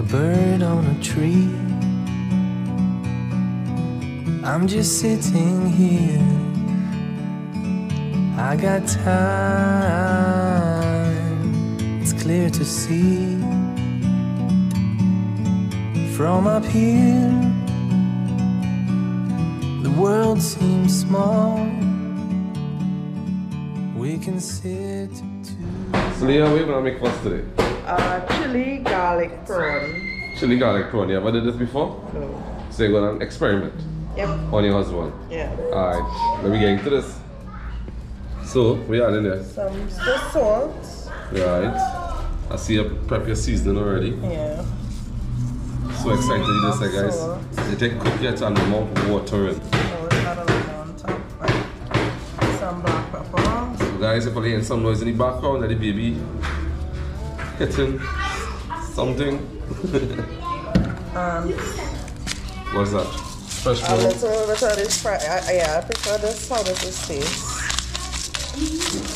a bird on a tree. I'm just sitting here. I got time, it's clear to see. From up here, the world seems small. We can sit to... So Leah, what are you gonna make for us today? Chili garlic prawn. Chili garlic prawn. You ever did this before? No. So you're gonna experiment? Yep. On your husband? Yeah. Alright, let me get into this. So, what you adding there? Some just salt. Right. I see you prep your seasoning already. Yeah. So excited to do this, guys. You take cook yet and more water in. No, it's not a lot on top. Right. Some black pepper. So guys, if you're hearing some noise in the background, that the baby hitting something. What's that? Fresh A milk. little bit of this fry. Yeah, I prefer this how does this taste.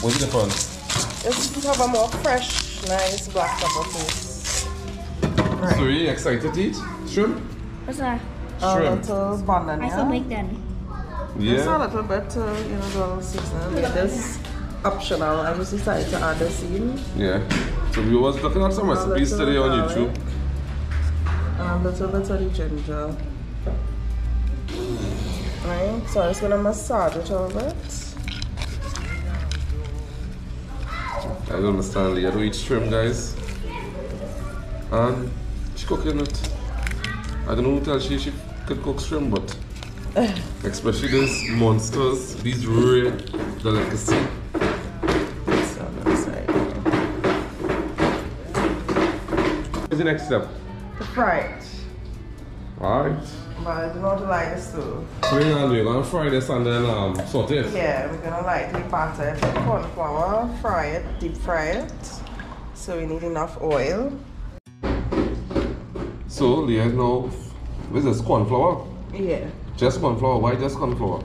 What's the difference? Just have a more fresh, nice black pepper taste. Right. So really excited to eat? Shrimp? What's that? A Shrimp. little banana. I saw bake then. Just a Yeah. little bit, you know, the little seasoning. It is optional. I just decided to add this in. Yeah. So we was looking at some recipes little today on garlic. YouTube. And a little bit of the ginger. Right, so I'm just gonna massage it a little bit. I don't understand, Leah. I don't eat shrimp, guys. And she's cooking it. I don't know who tells she could cook shrimp, but especially these monsters, these rare delicacy. So I'm gonna say What's the next step? to fry it. Alright. But I do not like this too. So we're gonna fry this and then saute it. Yeah, we're gonna lightly batter it with corn flour, fry it, deep fry it. So we need enough oil. So Leah, now this is corn flour. Yeah. Just corn flour. Why just corn flour?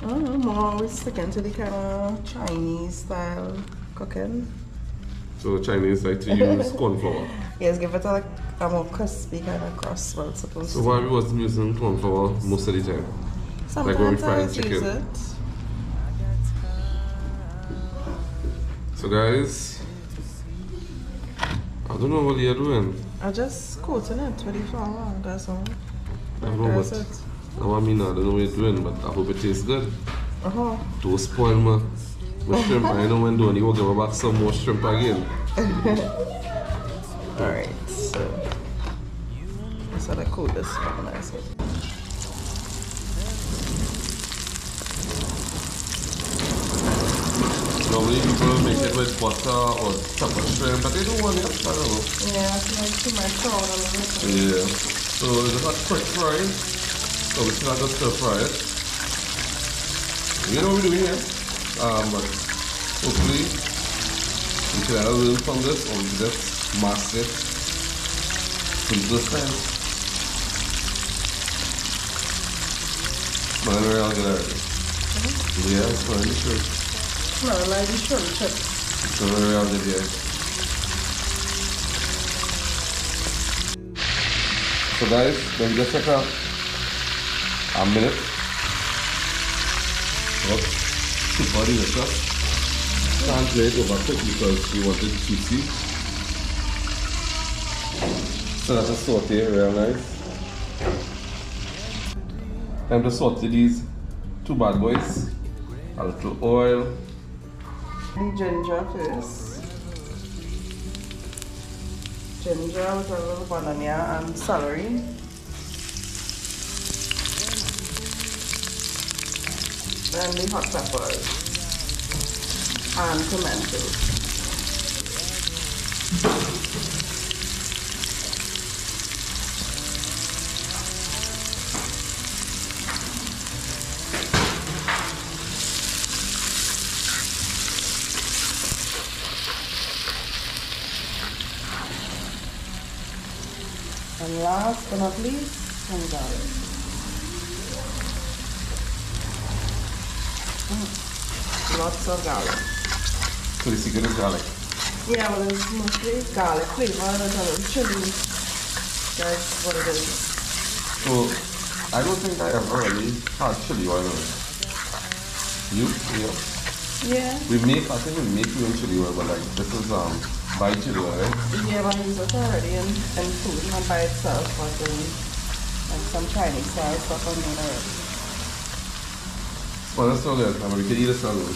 I don't know, more we sticking to the kind of Chinese style cooking. So the Chinese like to use corn flour. Yes, give it a more crispy kind of crust. Well, it's supposed So to. why we was using corn flour most of the time? Like when we Sometimes fry I use chicken. it. So guys, I don't know what you're doing. I just coating it with the flour. That's all. I don't know That's what. it. Now I mean I don't know what you're doing, but I hope it tastes good. Don't spoil my shrimp. I know when doing you will give her back some more shrimp again. Alright, so let's have a coat this up nice. Normally people make it with butter or pepper shrimp, but they don't want it. I don't know. Yeah, I like too much brown on the Yeah. So it's a quick fry. So we still have to stir fry it. You know what we're doing here. But hopefully we can either learn from this or we can just master it to this time. Smelling real good already. Yeah, it's smelling good. smell like the shrimp chips. It's smelling real good, yeah. So guys, let me just check out a minute. Oh, super delicious. Can't let it overcook because we want it juicy. So that's a saute, real nice. Time to saute these two bad boys. A little oil. The ginger first. Ginger with a little banana and celery. Then the hot peppers and tomatoes. And last but not least, some garlic. Lots of garlic. So the secret is garlic. Yeah, well, it's mostly garlic flavor and a little chili. That's what it is. So, I don't think I ever really had chili oil in it. You? Yeah. I think we make you in chili oil, but like, this is, by chili oil, right? Yeah, but I use it already in food, not by itself, but in like some Chinese style stuff I made already. Well, that's so good. I mean, we can eat this alone.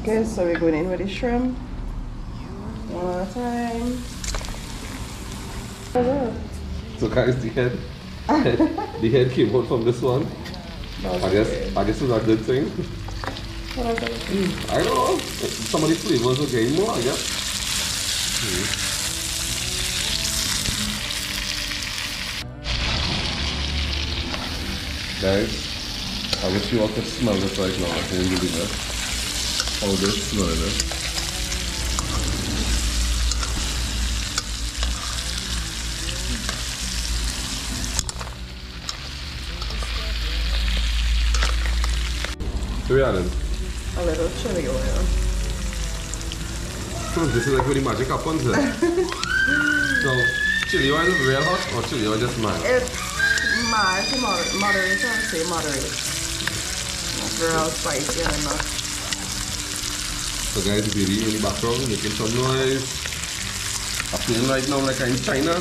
Okay, so we're going in with the shrimp. One at a time. So guys, the head came out from this one. I guess it's a good thing. What else are you doing? I don't know. Some of the flavors are getting more, I guess. Guys, I wish you all could smell this right now. I can really do that. How good smelling it. Here we are then. A little chili oil. This is like where the magic happens then. So, chili oil is real hot or chili oil just mild? It's mild to moderate, I would say moderate. Not real spicy and enough. So guys, Billy in the background making some noise. I'm feeling right now like I'm in China.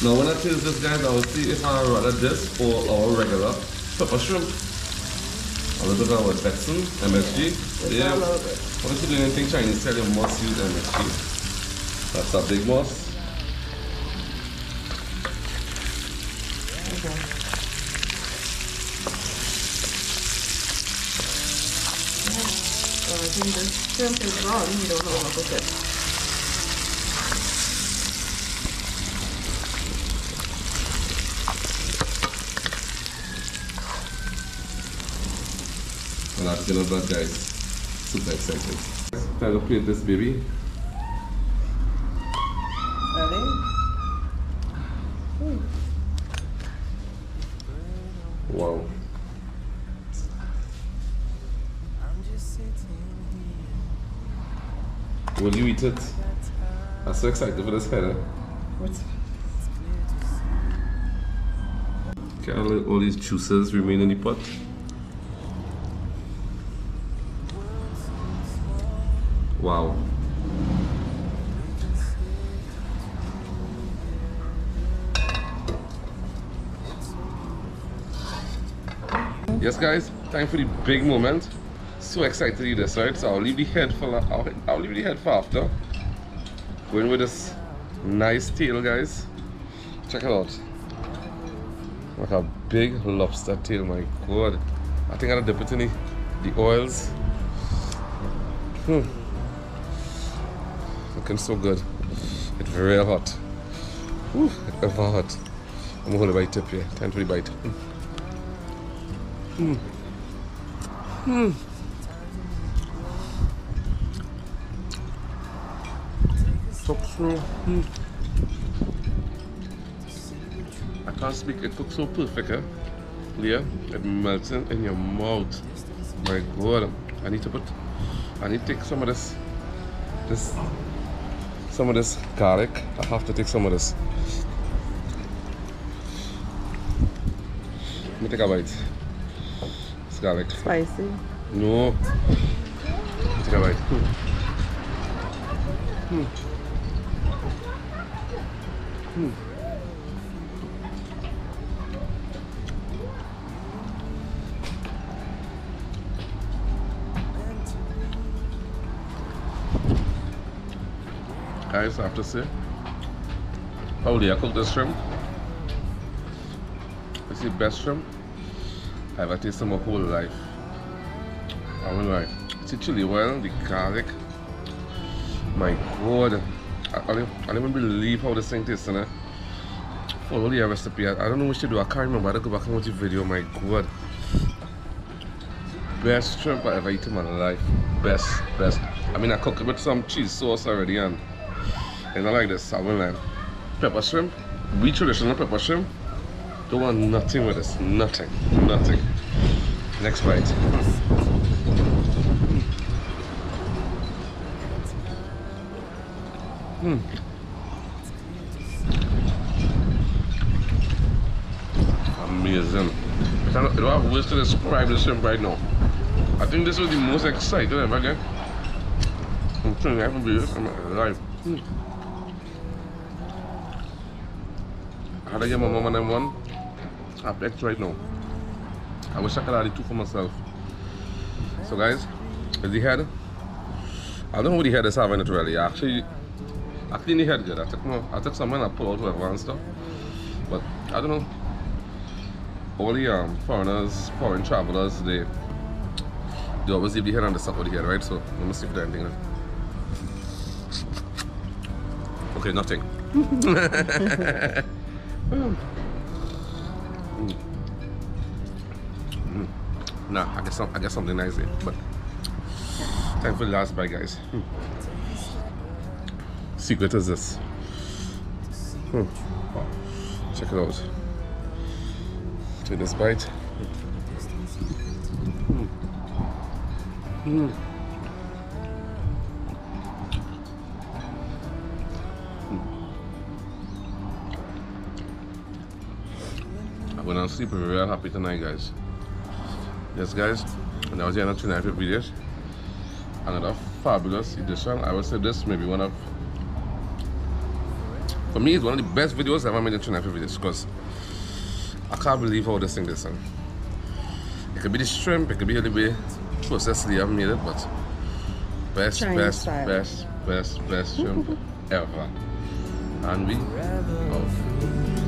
Now when I taste this, guys, I will see if I rather this or our regular pepper shrimp. A little bit of Betson, MSG. Yeah. Obviously doing anything Chinese style, you must use MSG. That's a big must. Okay. So I think this shrimp is done. You don't know what to say. And that's gonna be guys. Super excited. Time to plate this baby. Ready? Wow. Will you eat it? I'm so excited for this header. What's Can't let all these juices remain in the pot. Wow. Yes guys, time for the big moment. So excited to eat this, right? So I'll leave the head for I'll leave the head for after. Going with this nice tail, guys. Check it out. Like a big lobster tail, my god. I think I'll dip it in the oils. Looking so good. It's very hot. Whew, it's ever hot. I'm gonna hold a bite tip here. Time for the bite. So slow. I can't speak. It cooks so perfect, eh? Yeah, it melts in your mouth. My god, I need to take some of this garlic. I have to take some of this. Let me take a bite. It's garlic. spicy? No. Take a bite. Guys, I have to say, how do I cook this shrimp? It's the best shrimp I've ever tasted in my whole life. I mean, like, it's the chili oil, the garlic. My god, I don't even believe how this thing tastes, eh? Follow the recipe. I don't know what to do. I can't remember. I had to go back and watch the video. My god, best shrimp I ever eaten in my life. Best. I mean, I cooked it with some cheese sauce already, and I like this salmon line. Pepper shrimp, we traditional pepper shrimp. Don't want nothing with this, nothing. Next bite. Amazing. I don't have words to describe the shrimp right now. I think this was the most exciting ever again. I'm telling you, I haven't been alive. I had to get my mom and them one. I'm back right now. I wish I could have the two for myself. So guys, is the head? I don't know what the head is having it really. I clean the head good. I took some and I pull out whatever and stuff. But I don't know. All the foreigners, foreign travelers, they always leave the head on the top of the head, right? So let me see if there's anything. Okay, nothing. Nah, I guess something nice there. But time for the last bite, guys. Secret is this. Check it out. Take this bite. I'm gonna sleep real happy tonight, guys. Yes, guys, and that was the end of tonight's video. Another fabulous edition. I would say this maybe one of, for me, it's one of the best videos I've ever made in tonight videos, because I can't believe how this thing is. It could be the shrimp, it could be a little bit processed. I've made it, but best shrimp ever. And we out.